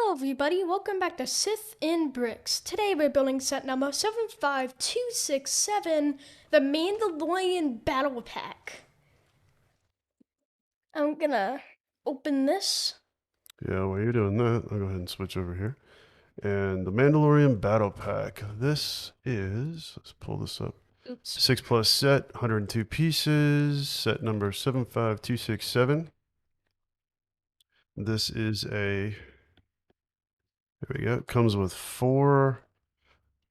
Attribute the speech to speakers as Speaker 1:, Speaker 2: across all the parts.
Speaker 1: Hello everybody, welcome back to Sith in Bricks. Today we're building set number 75267, the Mandalorian Battle Pack. I'm gonna open this.
Speaker 2: Yeah, while you're doing that, I'll go ahead and switch over here. And the Mandalorian Battle Pack. This is, let's pull this up.
Speaker 1: Oops.
Speaker 2: 6+ set, 102 pieces, set number 75267. This is there we go. It comes with 4,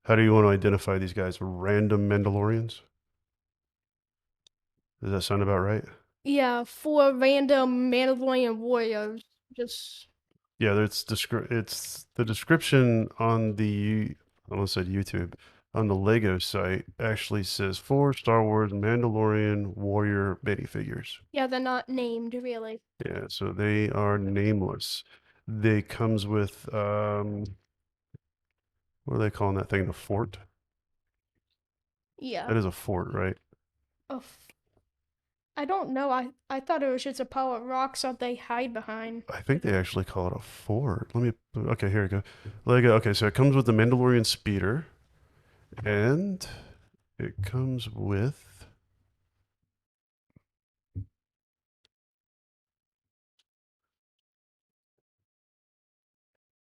Speaker 2: how do you want to identify these guys? Random Mandalorians? Does that sound about right?
Speaker 1: Yeah, 4 random Mandalorian warriors.
Speaker 2: Yeah, it's the description on I almost said YouTube, on the LEGO site actually says 4 Star Wars Mandalorian warrior minifigures.
Speaker 1: Yeah, they're not named really.
Speaker 2: Yeah, so they are nameless. They comes with what are they calling that thing? The fort?
Speaker 1: Yeah.
Speaker 2: That is a fort, right?
Speaker 1: I don't know, I thought it was just a pile of rocks that they hide behind.
Speaker 2: I think they actually call it a fort. Okay, here we go. LEGO. Okay, so it comes with the Mandalorian speeder, and it comes with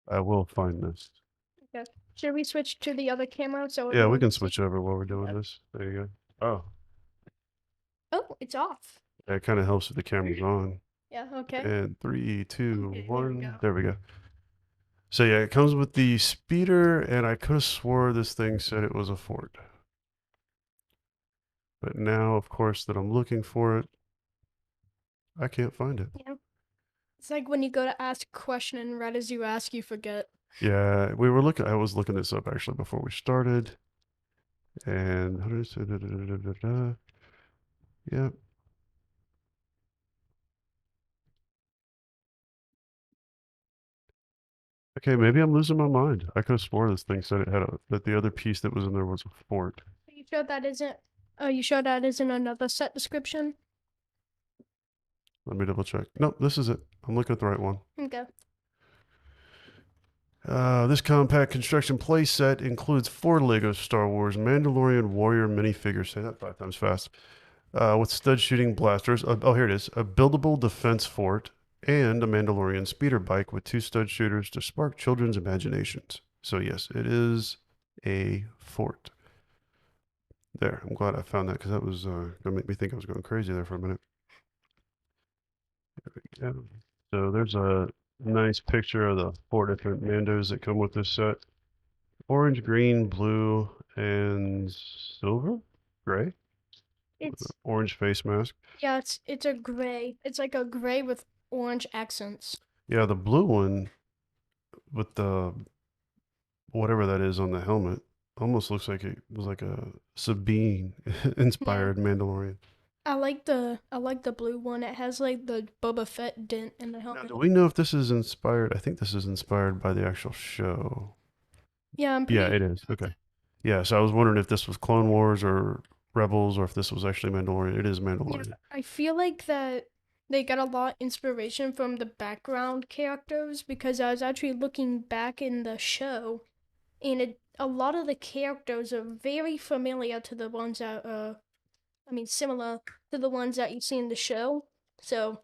Speaker 2: I will find this.
Speaker 1: Okay. Should we switch to the other camera so
Speaker 2: Yeah,
Speaker 1: no
Speaker 2: we
Speaker 1: one
Speaker 2: can
Speaker 1: can see?
Speaker 2: switch over while we're doing
Speaker 1: Okay.
Speaker 2: this. There you go. Oh,
Speaker 1: Oh, it's off.
Speaker 2: that kind of helps if the camera's on.
Speaker 1: Yeah, okay.
Speaker 2: And three, two,
Speaker 1: Okay, there we
Speaker 2: one.
Speaker 1: go.
Speaker 2: There we go. So yeah, it comes with the speeder, and I could have swore this thing said it was a fort. But now, of course, that I'm looking for it, I can't find it.
Speaker 1: Yeah. It's like when you go to ask a question and right as you ask, you forget.
Speaker 2: Yeah, I was looking this up actually before we started. And how did it say? Yeah. Okay, maybe I'm losing my mind. I could have swore this thing said that the other piece that was in there was a fort.
Speaker 1: Are you sure that isn't? Are you sure that isn't another set description?
Speaker 2: Let me double check. Nope, this is it. I'm looking at the right one.
Speaker 1: Okay.
Speaker 2: This compact construction playset includes 4 LEGO Star Wars Mandalorian warrior minifigures. Say that 5 times fast. With stud shooting blasters. Oh, here it is. A buildable defense fort and a Mandalorian speeder bike with 2 stud shooters to spark children's imaginations. So yes, it is a fort. There. I'm glad I found that because that was gonna make me think I was going crazy there for a minute. Yeah. So there's a nice picture of the 4 different Mandos that come with this set. Orange, green, blue, and silver? Gray?
Speaker 1: It's
Speaker 2: Orange face mask.
Speaker 1: yeah. It's a gray. It's like a gray with orange accents.
Speaker 2: Yeah, the blue one with the whatever that is on the helmet almost looks like it was like a Sabine
Speaker 1: Yeah.
Speaker 2: inspired Mandalorian.
Speaker 1: I like the blue one. It has like the Boba Fett dent in the
Speaker 2: Now,
Speaker 1: helmet.
Speaker 2: do we know if this is inspired? I think this is inspired by the actual show.
Speaker 1: Yeah, I'm
Speaker 2: Yeah,
Speaker 1: pretty.
Speaker 2: it is. Okay. Yeah, so I was wondering if this was Clone Wars or Rebels or if this was actually Mandalorian. It is
Speaker 1: Yeah,
Speaker 2: Mandalorian.
Speaker 1: I feel like that they got a lot inspiration from the background characters because I was actually looking back in the show, and a lot of the characters are very familiar to the ones that similar to the ones that you see in the show. So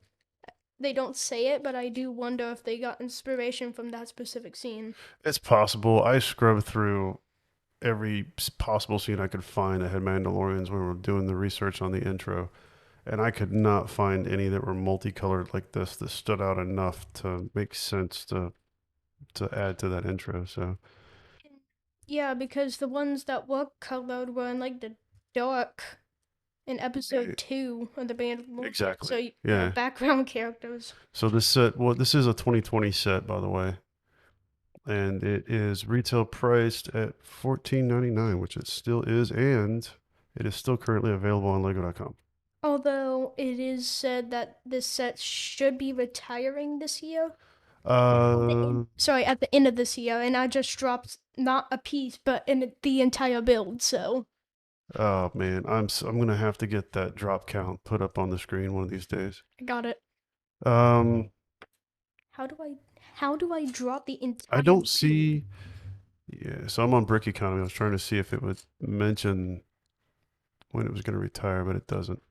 Speaker 1: they don't say it, but I do wonder if they got inspiration from that specific scene.
Speaker 2: It's possible. I scrubbed through every possible scene I could find that had Mandalorians when we were doing the research on the intro, and I could not find any that were multicolored like this that stood out enough to make sense to add to that intro. So
Speaker 1: Yeah, because the ones that were colored were in like the dark in episode 2 of the band.
Speaker 2: exactly.
Speaker 1: So
Speaker 2: Yeah.
Speaker 1: background characters.
Speaker 2: So this is a 2020 set, by the way, and it is retail priced at $14.99, which it still is, and it is still currently available on Lego.com.
Speaker 1: Although it is said that this set should be retiring this year.
Speaker 2: Uh,
Speaker 1: Sorry, at the end of this year, and I just dropped not a piece, but in the entire build. So
Speaker 2: oh man, I'm gonna have to get that drop count put up on the screen one of these days.
Speaker 1: I got it.
Speaker 2: Um,
Speaker 1: How do I How do I drop the
Speaker 2: I
Speaker 1: entire
Speaker 2: don't
Speaker 1: build?
Speaker 2: see. Yeah, so I'm on Brick Economy. I was trying to see if it would mention when it was going to retire, but it doesn't.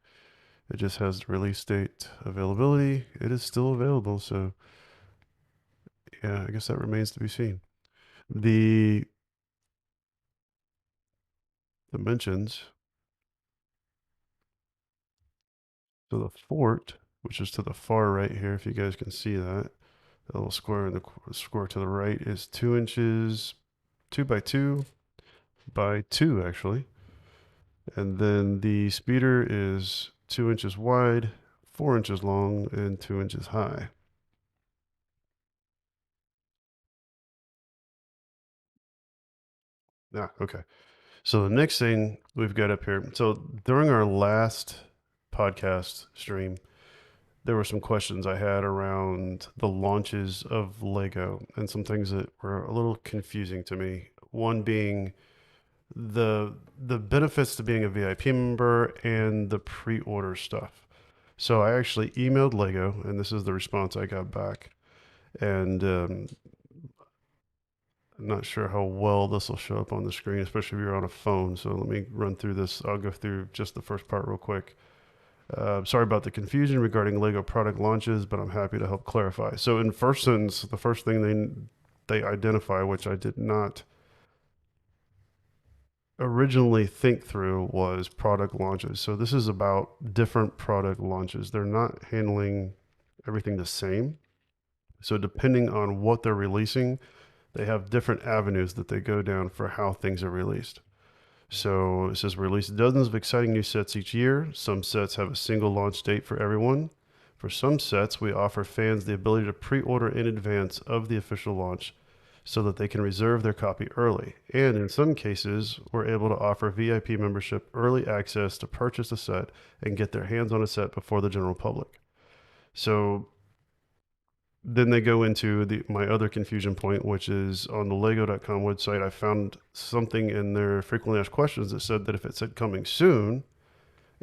Speaker 2: It just has the release date, availability. It is still available, so yeah, I guess that remains to be seen. The dimensions. So the fort, which is to the far right here, if you guys can see that, the little square in the square to the right is 2 inches, 2 by 2 actually, and then the speeder is 2 inches wide, 4 inches long, and 2 inches high. Yeah, okay. So the next thing we've got up here. So during our last podcast stream, there were some questions I had around the launches of Lego and some things that were a little confusing to me. One being the benefits to being a VIP member and the pre-order stuff. So I actually emailed Lego, and this is the response I got back. And I'm not sure how well this will show up on the screen, especially if you're on a phone. So let me run through this. I'll go through just the first part real quick. Sorry about the confusion regarding Lego product launches, but I'm happy to help clarify. So in first sentence, the first thing they identify, which I did not originally think through, was product launches. So this is about different product launches. They're not handling everything the same. So depending on what they're releasing, they have different avenues that they go down for how things are released. So it says release dozens of exciting new sets each year. Some sets have a single launch date for everyone. For some sets, we offer fans the ability to pre-order in advance of the official launch so that they can reserve their copy early. And in some cases, we're able to offer VIP membership early access to purchase a set and get their hands on a set before the general public. So then they go into my other confusion point, which is on the lego.com website. I found something in their frequently asked questions that said that if it said coming soon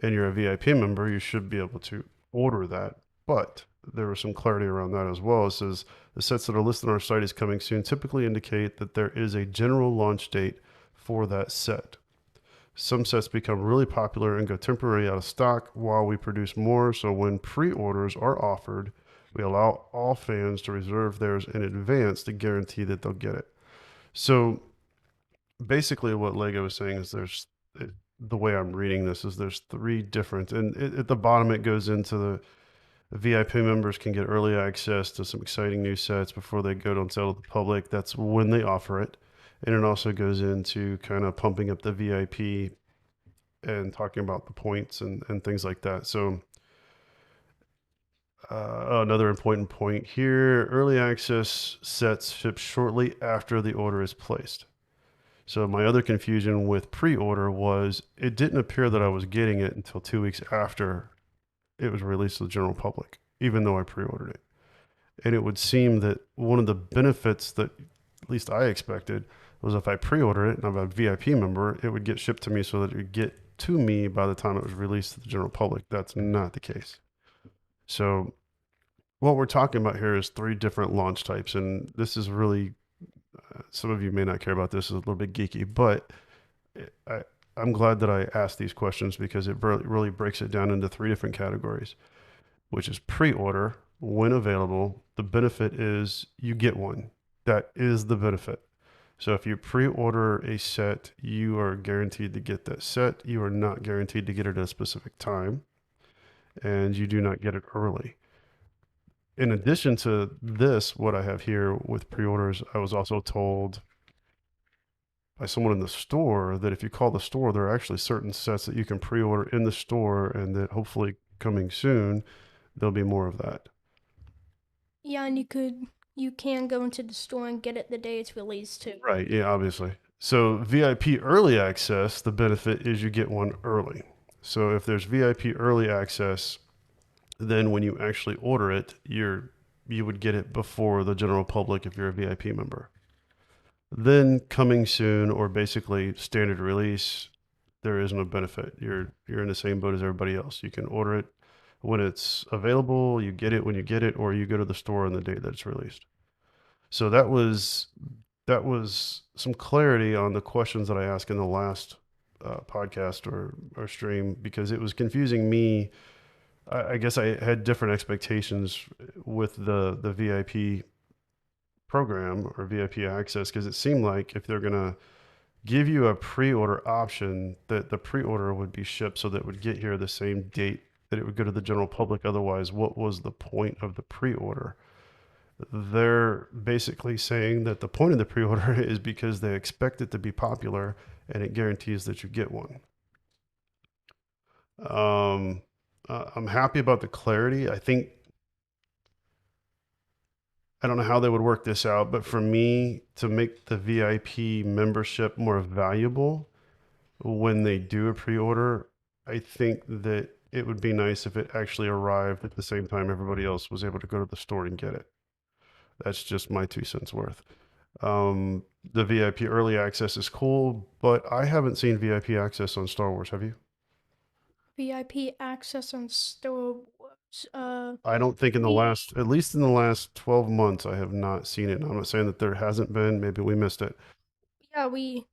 Speaker 2: and you're a VIP member, you should be able to order that. But there was some clarity around that as well. It says the sets that are listed on our site as coming soon typically indicate that there is a general launch date for that set. Some sets become really popular and go temporarily out of stock while we produce more. So when pre-orders are offered, we allow all fans to reserve theirs in advance to guarantee that they'll get it. So basically, what Lego is saying is the way I'm reading this is there's three different, and at the bottom it goes into the VIP members can get early access to some exciting new sets before they go on sale to the public. That's when they offer it. And it also goes into kind of pumping up the VIP and talking about the points and things like that. So another important point here, early access sets ship shortly after the order is placed. So my other confusion with pre-order was it didn't appear that I was getting it until 2 weeks after it was released to the general public, even though I pre-ordered it. And it would seem that one of the benefits that at least I expected was if I pre-order it and I'm a VIP member, it would get shipped to me so that it would get to me by the time it was released to the general public. That's not the case. So what we're talking about here is three different launch types, and this is really some of you may not care about this, is a little bit geeky, but I, I'm glad that I asked these questions because it really breaks it down into three different categories, which is pre-order, when available. The benefit is you get one. That is the benefit. So if you pre-order a set, you are guaranteed to get that set. You are not guaranteed to get it at a specific time, and you do not get it early. In addition to this, what I have here with pre-orders, I was also told by someone in the store that if you call the store, there are actually certain sets that you can pre-order in the store, and that hopefully coming soon, there'll be more of that.
Speaker 1: Yeah, and you can go into the store and get it the day it's released too.
Speaker 2: Right. Yeah, obviously. So VIP early access, the benefit is you get one early. So if there's VIP early access, then when you actually order it, you would get it before the general public if you're a VIP member. Then coming soon or basically standard release, there is no benefit. You're in the same boat as everybody else. You can order it when it's available, you get it when you get it, or you go to the store on the day that it's released. So that was some clarity on the questions that I asked in the last podcast or stream because it was confusing me. I guess I had different expectations with the VIP program or VIP access because it seemed like if they're gonna give you a pre-order option, that the pre-order would be shipped so that it would get here the same date that it would go to the general public. Otherwise, what was the point of the pre-order? They're basically saying that the point of the pre-order is because they expect it to be popular and it guarantees that you get one. Um, I'm happy about the clarity. I don't know how they would work this out, but for me to make the VIP membership more valuable when they do a pre-order, I think that it would be nice if it actually arrived at the same time everybody else was able to go to the store and get it. That's just my 2 cents worth. The VIP early access is cool, but I haven't seen VIP access on Star Wars. Have you?
Speaker 1: VIP access on Star Wars.
Speaker 2: I don't think in the
Speaker 1: We
Speaker 2: last, at least in the last 12 months, I have not seen it. I'm not saying that there hasn't been. Maybe we missed it.
Speaker 1: yeah, we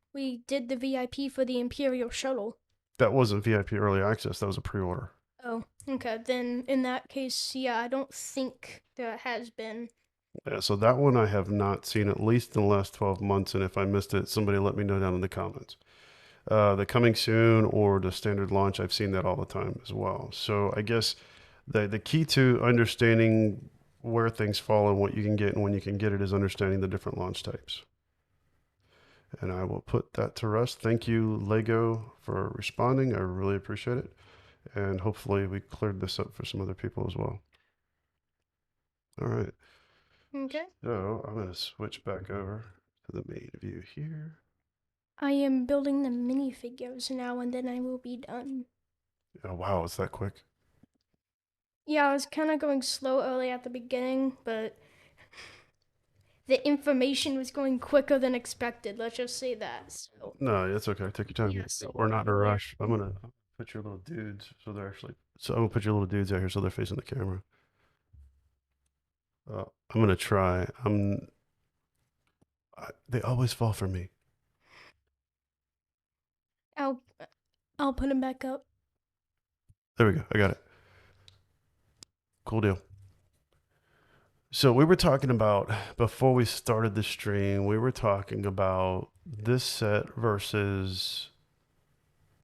Speaker 1: did the VIP for the Imperial shuttle.
Speaker 2: That wasn't VIP early access. That was a pre-order.
Speaker 1: Oh, okay. Then in that case, yeah, I don't think there has been.
Speaker 2: Yeah, so that one I have not seen at least in the last 12 months. And if I missed it, somebody let me know down in the comments. The coming soon or the standard launch, I've seen that all the time as well. So I guess the key to understanding where things fall and what you can get and when you can get it is understanding the different launch types. And I will put that to rest. Thank you, Lego, for responding. I really appreciate it. And hopefully we cleared this up for some other people as well. All right.
Speaker 1: Okay.
Speaker 2: So I'm going to switch back over to the main view here.
Speaker 1: I am building the minifigures now, and then I will be done.
Speaker 2: Oh, wow. It's that quick.
Speaker 1: Yeah, I was kind of going slow early at the beginning, but the information was going quicker than expected. Let's just say that. So
Speaker 2: No, it's okay. Take your time.
Speaker 1: yeah, so
Speaker 2: We're not in a
Speaker 1: we're
Speaker 2: rush. I'm going to put your little dudes so they're actually, so I'm going to put your little dudes out here so they're facing the camera. I'm going to try. They always fall for me.
Speaker 1: I'll I'll put them back up.
Speaker 2: There we go. I got it. Cool deal. So we were talking about before we started the stream, we were talking about this set versus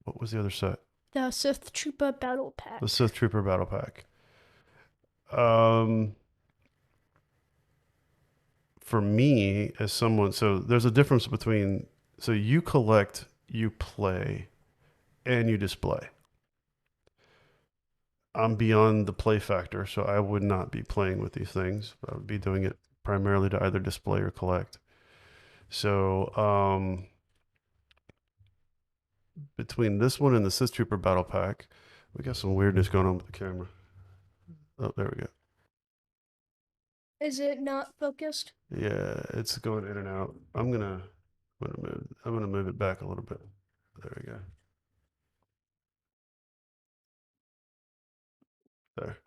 Speaker 2: what was the other set?
Speaker 1: The Sith Trooper Battle
Speaker 2: The
Speaker 1: Pack.
Speaker 2: Sith Trooper Battle Pack. Um, for me, as someone, so there's a difference between, so you collect, you play, and you display. I'm beyond the play factor, so I would not be playing with these things. I would be doing it primarily to either display or collect. So, between this one and the Sith Trooper Battle Pack, we got some weirdness going on with the camera. Oh, there we go.
Speaker 1: Is it not focused?
Speaker 2: Yeah, it's going in and out. I'm gonna move it back a little bit. There we go. There.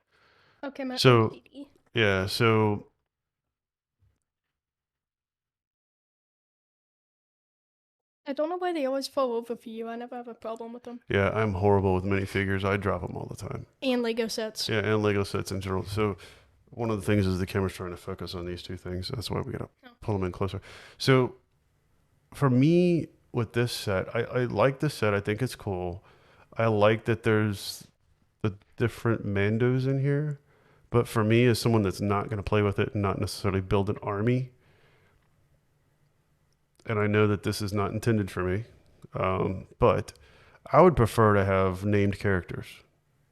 Speaker 1: Okay, my
Speaker 2: So
Speaker 1: OCD.
Speaker 2: yeah, so
Speaker 1: I don't know why they always fall over for you. I never have a problem with them.
Speaker 2: yeah, I'm horrible with minifigures. I drop them all the time.
Speaker 1: And Lego sets.
Speaker 2: Yeah, and Lego sets in general. So one of the things is the camera's trying to focus on these two things. That's why we gotta
Speaker 1: Oh.
Speaker 2: pull them in closer. So for me with this set, I like this set. I think it's cool. I like that there's the different Mandos in here. But for me, as someone that's not going to play with it and not necessarily build an army, and I know that this is not intended for me, but I would prefer to have named characters.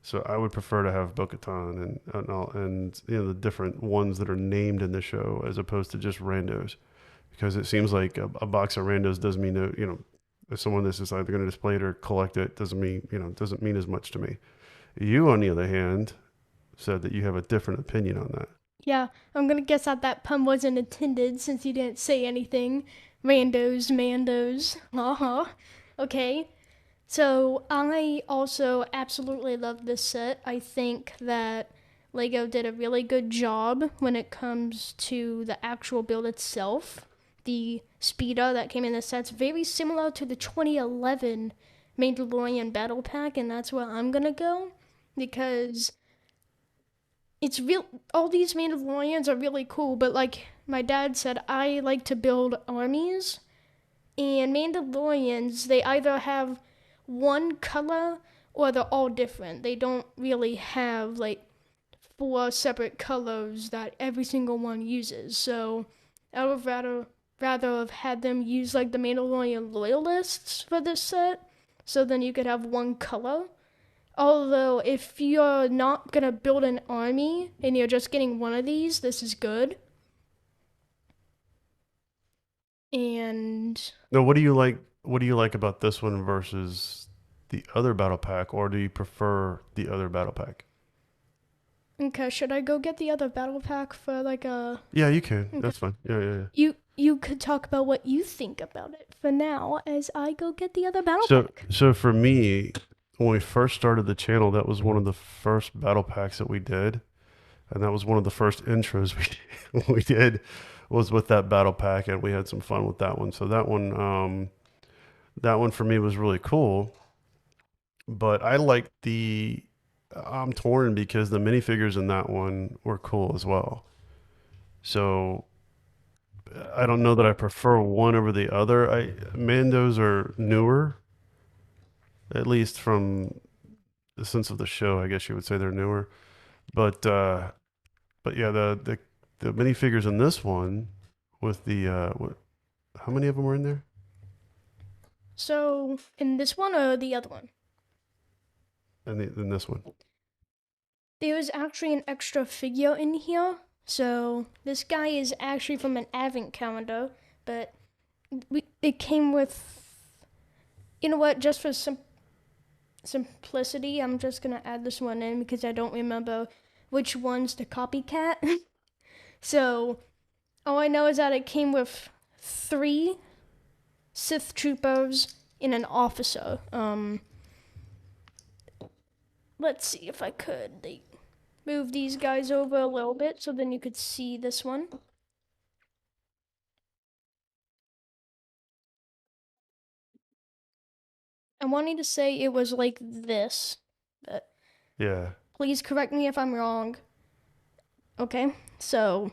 Speaker 2: So I would prefer to have Bo-Katan and you know the different ones that are named in the show as opposed to just randos, because it seems like a box of randos doesn't mean no, you know, if someone that's just either going to display it or collect it doesn't mean, you know, doesn't mean as much to me. You, on the other hand, said that you have a different opinion on that.
Speaker 1: Yeah, I'm gonna guess that pun wasn't intended since you didn't say anything. Randos, Mandos. Uh huh. Okay. So I also absolutely love this set. I think that LEGO did a really good job when it comes to the actual build itself. The speeder that came in the set's very similar to the 2011 Mandalorian Battle Pack, and that's where I'm gonna go because it's real. All these Mandalorians are really cool, but like my dad said, I like to build armies, and Mandalorians they either have one color or they're all different. They don't really have like four separate colors that every single one uses. So I would rather have had them use like the Mandalorian loyalists for this set, so then you could have one color. Although if you're not gonna build an army and you're just getting one of these, this is good. And
Speaker 2: No, what do you like? What do you like about this one versus the other battle pack, or do you prefer the other battle pack?
Speaker 1: okay, should I go get the other battle pack for like a?
Speaker 2: Yeah, you can.
Speaker 1: Okay.
Speaker 2: That's fine. Yeah, yeah, yeah.
Speaker 1: You could talk about what you think about it for now as I go get the other battle
Speaker 2: So,
Speaker 1: pack.
Speaker 2: so for me, when we first started the channel, that was one of the first battle packs that we did, and that was one of the first intros we did was with that battle pack, and we had some fun with that one. So that one for me was really cool. But I like the I'm torn because the minifigures in that one were cool as well. So I don't know that I prefer one over the other. I Mandos are newer, at least from the sense of the show. I guess you would say they're newer. But uh, but yeah, the minifigures in this one with how many of them were in there?
Speaker 1: So in this one or the other one?
Speaker 2: And in this one,
Speaker 1: There's actually an extra figure in here. So this guy is actually from an advent calendar, but it came with. You know what? Just for simplicity, I'm just gonna add this one in because I don't remember which one's the copycat. So all I know is that it came with 3 Sith troopers and an officer. Let's see if I could move these guys over a little bit so then you could see this one. I'm wanting to say it was like this, but
Speaker 2: yeah,
Speaker 1: please correct me if I'm wrong. Okay, so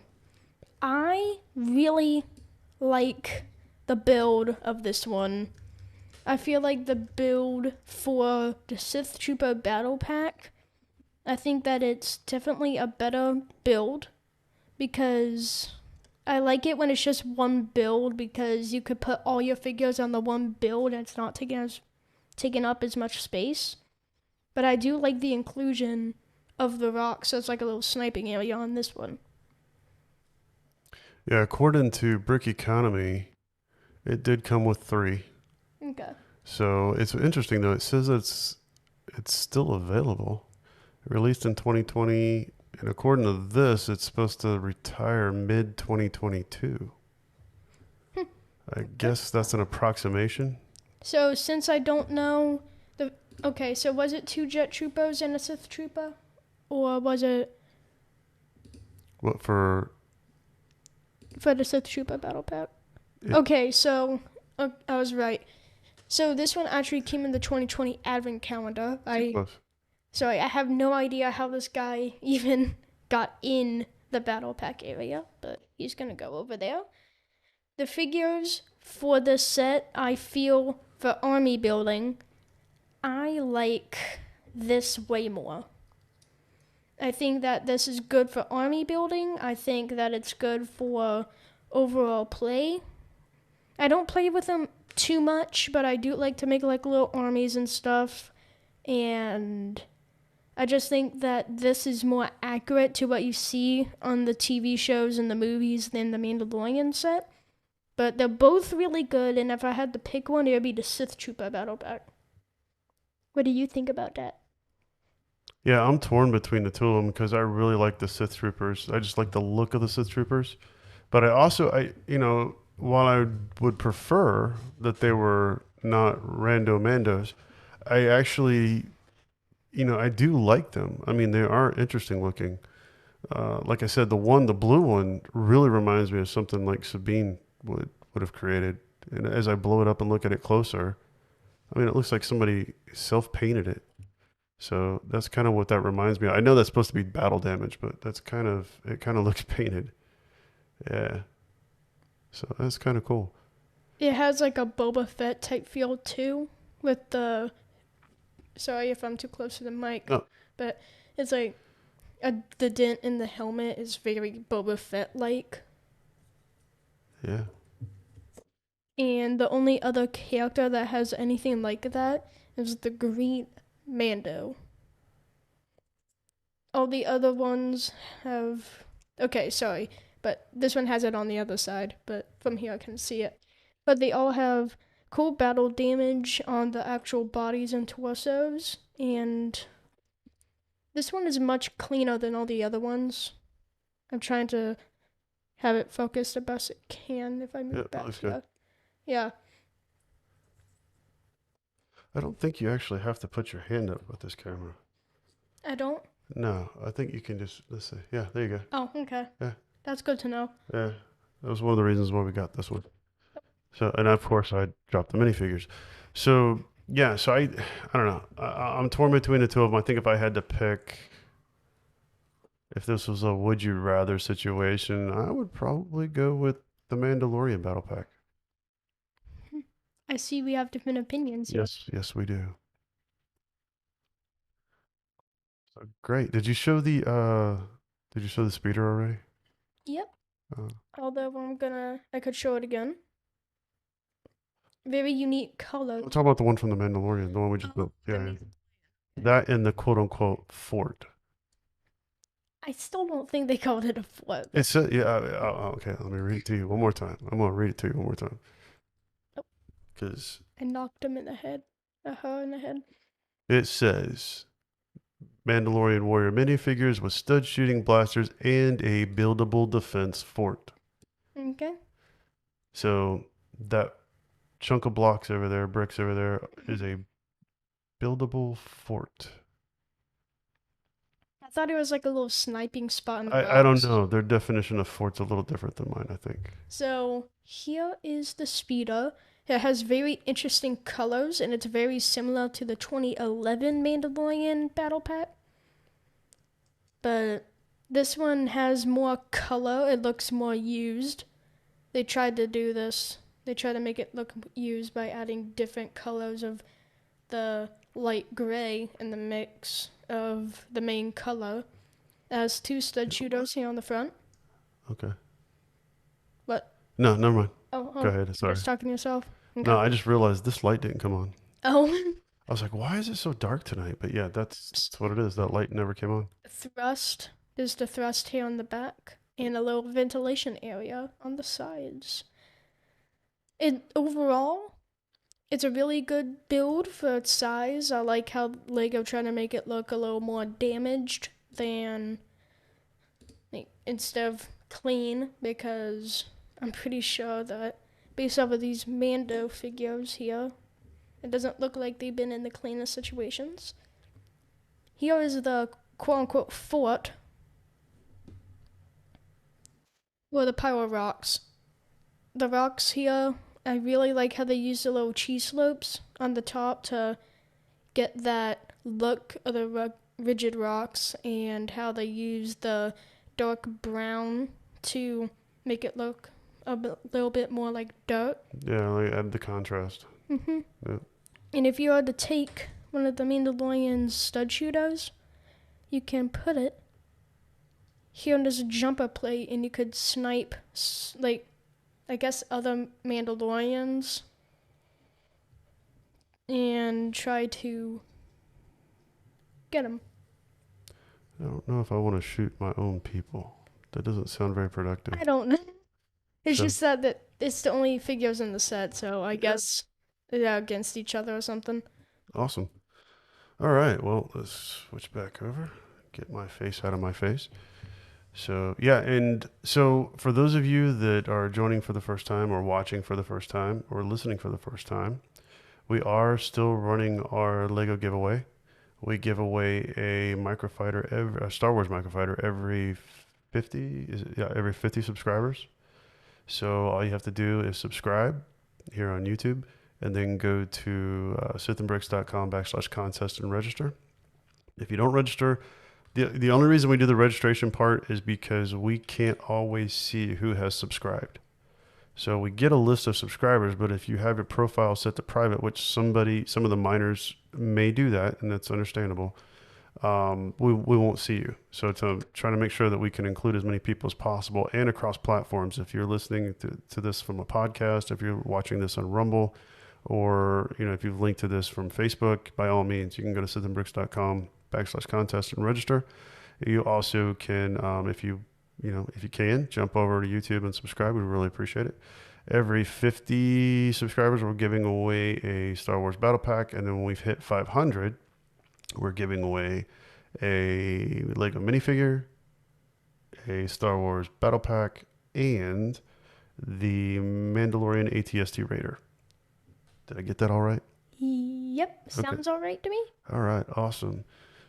Speaker 1: I really like the build of this one. I feel like the build for the Sith Trooper Battle Pack, I think that it's definitely a better build because I like it when it's just one build because you could put all your figures on the one build and it's not taking up as much space. But I do like the inclusion of the rock, so it's like a little sniping area on this one.
Speaker 2: yeah. According to Brick Economy, it did come with 3.
Speaker 1: Okay.
Speaker 2: So it's interesting though. It says it's still available. Released in 2020, and according to this, it's supposed to retire mid 2022. I guess that's an approximation.
Speaker 1: So since I don't know okay, so was it 2 jet troopers and a Sith trooper? Or was it
Speaker 2: What for?
Speaker 1: for the Sith Trooper Battle Pack?
Speaker 2: It,
Speaker 1: Okay, so I was right. So this one actually came in the 2020 Advent calendar. I have no idea how this guy even got in the Battle Pack area, but he's gonna go over there. The figures for this set, I feel for army building, I like this way more. I think that this is good for army building. I think that it's good for overall play. I don't play with them too much, but I do like to make like little armies and stuff. And I just think that this is more accurate to what you see on the TV shows and the movies than the Mandalorian set. But they're both really good, and if I had to pick one, it would be the Sith Trooper Battle Pack. What do you think about that?
Speaker 2: yeah, I'm torn between the two of them because I really like the Sith Troopers. I just like the look of the Sith Troopers. But while I would prefer that they were not rando mandos, I actually, I do like them. I mean, they are interesting looking. Like I said, the blue one really reminds me of something like Sabine would have created. And as I blow it up and look at it closer, I mean, it looks like somebody self painted it. So that's kind of what that reminds me of. I know that's supposed to be battle damage, but that's kind of it. Kind of looks painted. Yeah. So that's kind of cool.
Speaker 1: It has like a Boba Fett type feel too, with the. Sorry if I'm too close to the mic,
Speaker 2: Oh,
Speaker 1: but it's like the dent in the helmet is very Boba Fett like.
Speaker 2: yeah.
Speaker 1: And the only other character that has anything like that is the Green Mando. All the other ones have. Okay, sorry, but this one has it on the other side, but from here I can see it. But they all have cool battle damage on the actual bodies and torsos, and this one is much cleaner than all the other ones. I'm trying to have it focused the best it can if I
Speaker 2: Yeah,
Speaker 1: move
Speaker 2: that
Speaker 1: back
Speaker 2: looks good.
Speaker 1: here. Yeah,
Speaker 2: I don't think you actually have to put your hand up with this camera.
Speaker 1: I don't.
Speaker 2: No, I think you can just, let's see. Yeah, there you go.
Speaker 1: Oh, okay.
Speaker 2: Yeah,
Speaker 1: That's good to know.
Speaker 2: yeah. That was one of the reasons why we got this one. So, and of course, I dropped the minifigures. So, yeah, so I don't know. I'm torn between the two of them. I think if I had to pick, if this was a would you rather situation, I would probably go with the Mandalorian Battle Pack.
Speaker 1: I see we have different opinions here.
Speaker 2: Yes, yes, we do. So, great. Did you show the speeder already?
Speaker 1: Yep.
Speaker 2: Uh,
Speaker 1: Although I could show it again. Very unique color.
Speaker 2: I'm talking about the one from the Mandalorian, the one we just built. Yeah, yeah. That in the quote unquote fort.
Speaker 1: I still don't think they called it a flip.
Speaker 2: It's yeah. Okay, let me read it to you one more time. I'm gonna read it to you one more time
Speaker 1: Oh,
Speaker 2: because
Speaker 1: I knocked him in the head. Her in the head.
Speaker 2: it says Mandalorian warrior minifigures with stud shooting blasters and a buildable defense fort.
Speaker 1: Okay.
Speaker 2: So that chunk of blocks over there, bricks over there, is a buildable fort.
Speaker 1: I thought it was like a little sniping spot in the
Speaker 2: I don't
Speaker 1: rocks.
Speaker 2: know. Their definition of fort's a little different than mine, I think.
Speaker 1: So here is the speeder. It has very interesting colors and it's very similar to the 2011 Mandalorian Battle Pack. But this one has more color. It looks more used. They tried to do this. They tried to make it look used by adding different colors of the light gray in the mix of the main color. It has two stud shooters here on the front.
Speaker 2: Okay.
Speaker 1: What?
Speaker 2: No, never mind. Go
Speaker 1: Oh,
Speaker 2: ahead.
Speaker 1: you're
Speaker 2: Sorry.
Speaker 1: just talking to yourself?
Speaker 2: No,
Speaker 1: Okay.
Speaker 2: I just realized this light didn't come on.
Speaker 1: Oh,
Speaker 2: I was like, why is it so dark tonight? But yeah, that's what it is. That light never came on.
Speaker 1: thrust. There's the thrust here on the back and a little ventilation area on the sides. Overall, it's a really good build for its size. I like how Lego trying to make it look a little more damaged than like, instead of clean because I'm pretty sure that based off of these Mando figures here, it doesn't look like they've been in the cleanest situations. Here is the quote unquote fort where the power rocks. The rocks here, I really like how they use the little cheese slopes on the top to get that look of the rigid rocks and how they use the dark brown to make it look little bit more like dirt.
Speaker 2: Yeah, like add the contrast.
Speaker 1: hmm
Speaker 2: Yeah.
Speaker 1: And if you are to take one of the Mandalorian's stud shooters, you can put it here on this jumper plate and you could snipe, like, I guess other Mandalorians and try to get them.
Speaker 2: I don't know if I want to shoot my own people. That doesn't sound very productive.
Speaker 1: I don't know. It's
Speaker 2: So
Speaker 1: just that it's the only figures in the set, so I guess they're against each other or something.
Speaker 2: awesome. All right. Well, let's switch back over. Get my face out of my face. So yeah, and so for those of you that are joining for the first time, or watching for the first time, or listening for the first time, we are still running our Lego giveaway. We give away a Star Wars microfighter every 50. Is it? Yeah, every 50 subscribers. So all you have to do is subscribe here on YouTube, and then go to sithandbricks.com/contest and register. If you don't register, the only reason we do the registration part is because we can't always see who has subscribed. So we get a list of subscribers, but if you have your profile set to private, which some of the miners may do that, and that's understandable, we won't see you. So to try to make sure that we can include as many people as possible and across platforms. If you're listening to this from a podcast, if you're watching this on Rumble, or if you've linked to this from Facebook, by all means, you can go to sithandbricks.com/contest and register. You also can, if you can, jump over to YouTube and subscribe. We really appreciate it. Every 50 subscribers, we're giving away a Star Wars Battle Pack, and then when we've hit 500, we're giving away a LEGO minifigure, a Star Wars Battle Pack, and the Mandalorian ATST Raider. Did I get that all right?
Speaker 1: Yep,
Speaker 2: Okay.
Speaker 1: sounds all right to me.
Speaker 2: All right, awesome.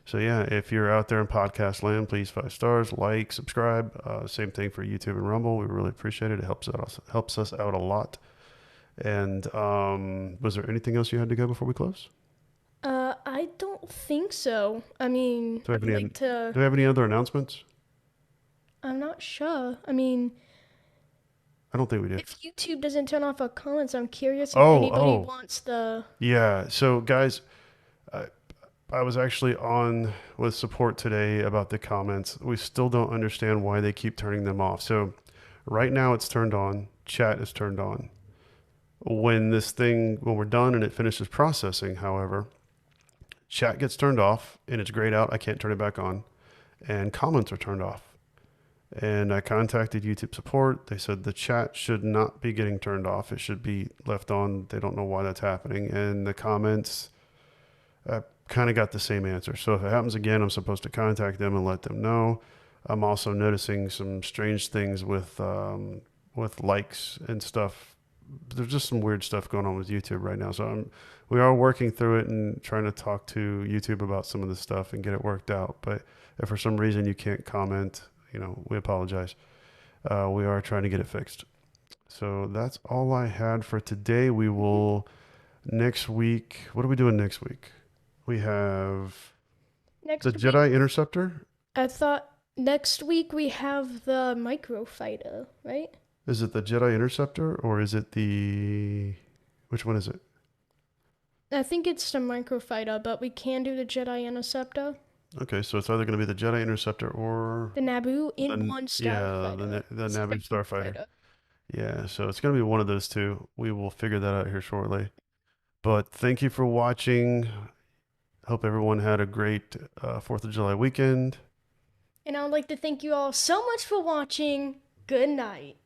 Speaker 2: So yeah, if you're out there in podcast land, please 5 stars, like, subscribe. Same thing for YouTube and Rumble. We really appreciate it. It helps us out a lot. And was there anything else you had to go before we close?
Speaker 1: I don't think so. I mean,
Speaker 2: Do we have
Speaker 1: I'd
Speaker 2: any?
Speaker 1: like to.
Speaker 2: Do we have any other announcements?
Speaker 1: I'm not sure. I mean,
Speaker 2: I don't think we do.
Speaker 1: if YouTube doesn't turn off our comments, I'm curious if
Speaker 2: Oh,
Speaker 1: anybody wants the.
Speaker 2: yeah. So guys, I, I was actually on with support today about the comments. We still don't understand why they keep turning them off. So right now it's turned on. Chat is turned on. When we're done and it finishes processing, however, chat gets turned off and it's grayed out. I can't turn it back on. And comments are turned off. And I contacted YouTube support. They said the chat should not be getting turned off. It should be left on. They don't know why that's happening. And the comments kind of got the same answer. So if it happens again, I'm supposed to contact them and let them know. I'm also noticing some strange things with likes and stuff. There's just some weird stuff going on with YouTube right now. So we are working through it and trying to talk to YouTube about some of this stuff and get it worked out. But if for some reason you can't comment, we apologize. We are trying to get it fixed. So that's all I had for today. We will next week. What are we doing next week? We have
Speaker 1: Next
Speaker 2: the
Speaker 1: week,
Speaker 2: Jedi Interceptor.
Speaker 1: I thought next week we have the microfighter, right?
Speaker 2: Is it the Jedi Interceptor or is it which one is it?
Speaker 1: I think it's the microfighter, but we can do the Jedi Interceptor.
Speaker 2: Okay, so it's either going to be the Jedi Interceptor or
Speaker 1: The Naboo in one
Speaker 2: the
Speaker 1: starfighter.
Speaker 2: Naboo Starfighter. Yeah, so it's going to be one of those two. We will figure that out here shortly. But thank you for watching. Hope everyone had a great 4th of July weekend.
Speaker 1: And I would like to thank you all so much for watching. Good night.